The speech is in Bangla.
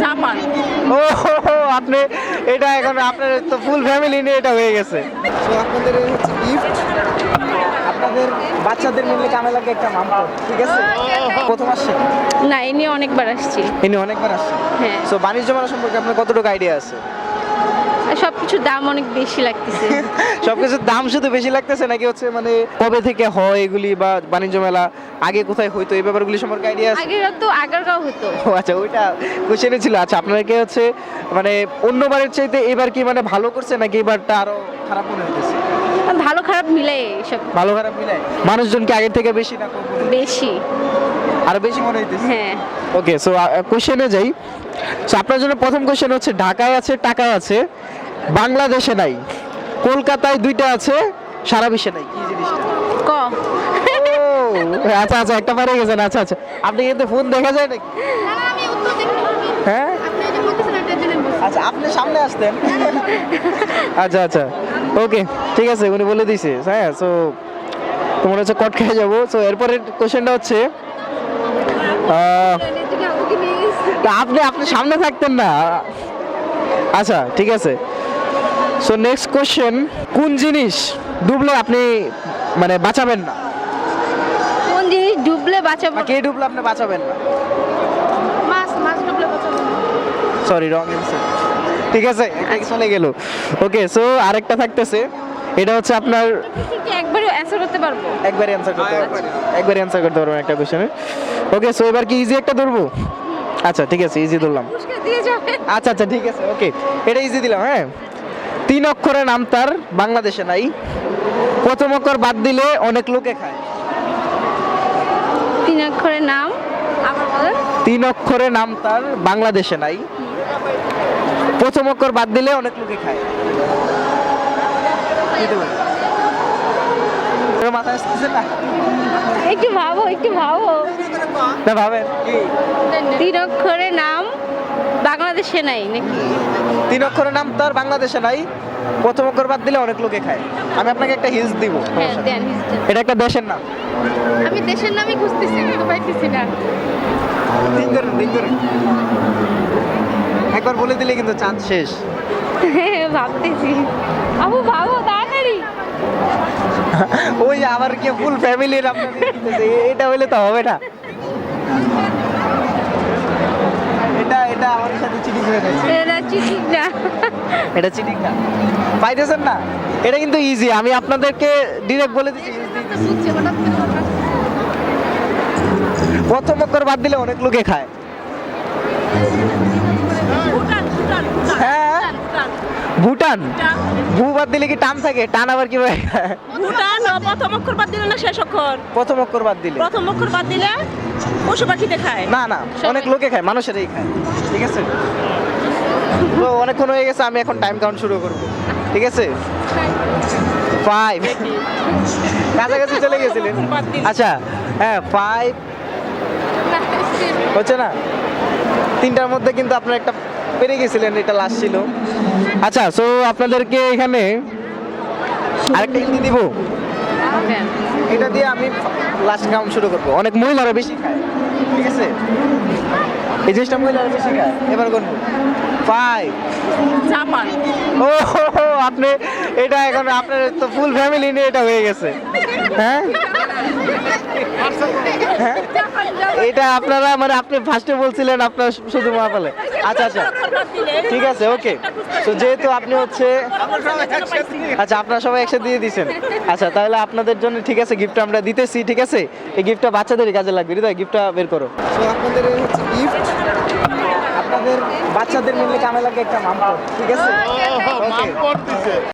জাপান। ও আপনি এটা এখন আপনার তো ফুল ফ্যামিলি নিয়ে এটা হয়ে গেছে। তো আপনাদের হচ্ছে গিফট, আপনাদের বাচ্চাদের মিলে কামে লাগে একটা মামা, ঠিক আছে? প্রথম আসছেন? না, এ নিয়ে অনেকবার আসছি। ইনি অনেকবার আসছেন। হ্যাঁ। সো বাণিজ্য মেলা সম্পর্কে আপনার কতটুকু আইডিয়া আছে? সবকিছুর দাম অনেক বেশি লাগতেছে। সবকিছুর দাম শুধু বেশি লাগতেছে নাকি হচ্ছে মানে কবে থেকে হয় এগুলি বা বাণিজ্য মেলা আগে কোথায় হইতো এই ব্যাপারগুলি সম্পর্কে আইডিয়া আছে? আগেরটাও হতো। ও আচ্ছা, ওইটা কোশ্চেনে ছিল। আচ্ছা, আপনাকে হচ্ছে মানে অন্যবারের চাইতে এবার কি মানে ভালো করছে নাকি এবারটা আরো খারাপ মনে হইতেছে? ভালো খারাপ মিলাই সব। ভালো খারাপ মিলাই মানুষজন কি আগের থেকে বেশি না কম? বেশি। আরো বেশি মনে হইতেছে। হ্যাঁ। ওকে, সো কোশ্চেনে যাই। সো আপনার জন্য প্রথম কোশ্চেন হচ্ছে ঢাকায় আছে টাকায় আছে, বাংলাদেশে নাই, কলকাতায় দুইটা আছে, সারা বিশ্বে নাই, কি জিনিসটা? ক। ও আচ্ছা আচ্ছা, একটা পারে গেছেন। আচ্ছা আচ্ছা, আপনি কিন্তু ফোন দেখা যায় নাকি? হ্যাঁ আচ্ছা, আপনি সামনে আসতেন। আচ্ছা আচ্ছা, ওকে ঠিক আছে, উনি বলে দিছে। হ্যাঁ, সো তোমার হচ্ছে কট খেয়ে যাবো। সো এরপরের কোশ্চেনটা হচ্ছে তা আপনি আপনি সামনে থাকতেন না। আচ্ছা ঠিক আছে, সো নেক্সট কোশ্চেন, কোন জিনিস ডুবলে আপনি মানে বাঁচাবেন না? কোন জিনিস ডুবলে বাঁচাবো? বা কে ডুবলে আপনি বাঁচাবেন না? মাছ ডুবলে বাঁচাবো। Sorry, wrong answer. ঠিক আছে, এটা চলে গেল। ওকে, সো আরেকটা থাকতেছে, এটা হচ্ছে আপনার একবারই অ্যানসার করতে পারবো। একবারই অ্যান্সার করতে পারবেন, একবারই অ্যান্সার করতে পারবেন একটা কোশ্চেনে। ওকে, সো এবার কি ইজি একটা ধরবো? আচ্ছা ঠিক আছে, ইজি ধরলাম। পুরস্কার দিয়ে যাবে। আচ্ছা আচ্ছা ঠিক আছে, ওকে, এটা ইজি দিলাম। হ্যাঁ, 3 অক্ষরের নাম তার, বাংলাদেশে নাই, প্রথম অক্ষর বাদ দিলে অনেক লোকে খায়। 3 অক্ষরের নাম আবার বলেন। 3 অক্ষরের নাম তার, বাংলাদেশে নাই, প্রথম অক্ষর বাদ দিলে অনেক লোকে খায়। দিতে পারি? তোর মাথায় আসতেছে না? একটু ভাবো, একটু ভাবো। না ভাবেন কি? 3 অক্ষরের নাম বাংলাদেশে নাই নাকি? 3 অক্ষরের নাম তার, বাংলাদেশে নাই, প্রথম অক্ষর বাদ দিলে অনেক লোকে খায়। আমি আপনাকে একটা হিন্স দিব। হ্যাঁ, দেন হিস্ট্রি। এটা একটা দেশের নাম। আমি দেশের নামই খুঁজতেছি কিন্তু পাইতেছি না। দিন ধরে দিন ধরে একবার বলে দিলে কিন্তু চাঁদ শেষ। হ্যাঁ, ভাবতেছি। আবু ভাবো তাড়াতাড়ি। ওই আবার কি ফুল ফ্যামিলির আপনাদের দিতেছে, এটা হইলে তো হবে না। এটা এটা আমাদের সাথে চিটিং হয়ে গেছে। এটা চিঠিক না। এটা চিটিং না, পাইতেছেন না? এটা কিন্তু ইজি, আমি আপনাদেরকে ডিরেক্ট বলে দিচ্ছি। প্রথম অক্ষর বাদ দিলে অনেক লোকে খায়। হ্যাঁ, ভুটান। ভু বাদ দিলে কি টান থাকে? টান আবার কি ভাই? ভুটান প্রথম অক্ষর বাদ দিলে না শেষ অক্ষর? প্রথম অক্ষর বাদ দিলে, প্রথম অক্ষর বাদ দিলে পশু পাখিতে খায়। না না, অনেক লোকে খায়, মানুষেরাই খায়। ঠিক আছে, তো অনেকক্ষণ হয়ে গেছে, আমি এখন টাইম কাউন্ট শুরু করব। ঠিক আছে, 5 কাছাকাছি চলে গেছিলেন। আচ্ছা হ্যাঁ, 5 হচ্ছে না, 3টার মধ্যে কিন্তু আপনার একটা পেরে গেছিলেন, এটা লাস্ট ছিল। আচ্ছা, সো আপনাদেরকে এখানে আরেকটা হিন্দি দিব, দেন। এটা দিয়ে আমি লাস্ট কাউন্ট শুরু করবো। অনেক মহিলারা বেশি খায়, ঠিক আছে? এই জিনিসটা মহিলারা বেশি খায়। এবার করবো 5। জাপান। ও আপনি এটা এখন আপনার তো ফুল ফ্যামিলি নিয়ে এটা হয়ে গেছে। হ্যাঁ হ্যাঁ, এটা আপনারা মানে আপনি ফার্স্টে বলছিলেন আপনার শুধু মা বলে। আচ্ছা আচ্ছা ঠিক আছে, ওকে। তো যেহেতু আপনি হচ্ছে আচ্ছা আপনারা সবাই একসাথে দিয়ে দিয়েছেন, আচ্ছা তাহলে আপনাদের জন্য ঠিক আছে গিফট আমরা দিতেছি। ঠিক আছে, এই গিফটটা বাচ্চাদেরই কাজে লাগবে। হৃদয়, গিফটটা বের করো। তো আপনাদের হচ্ছে গিফট, আপনাদের বাচ্চাদের মিলে কামে লাগে একটা মামা, ঠিক আছে? ওকে।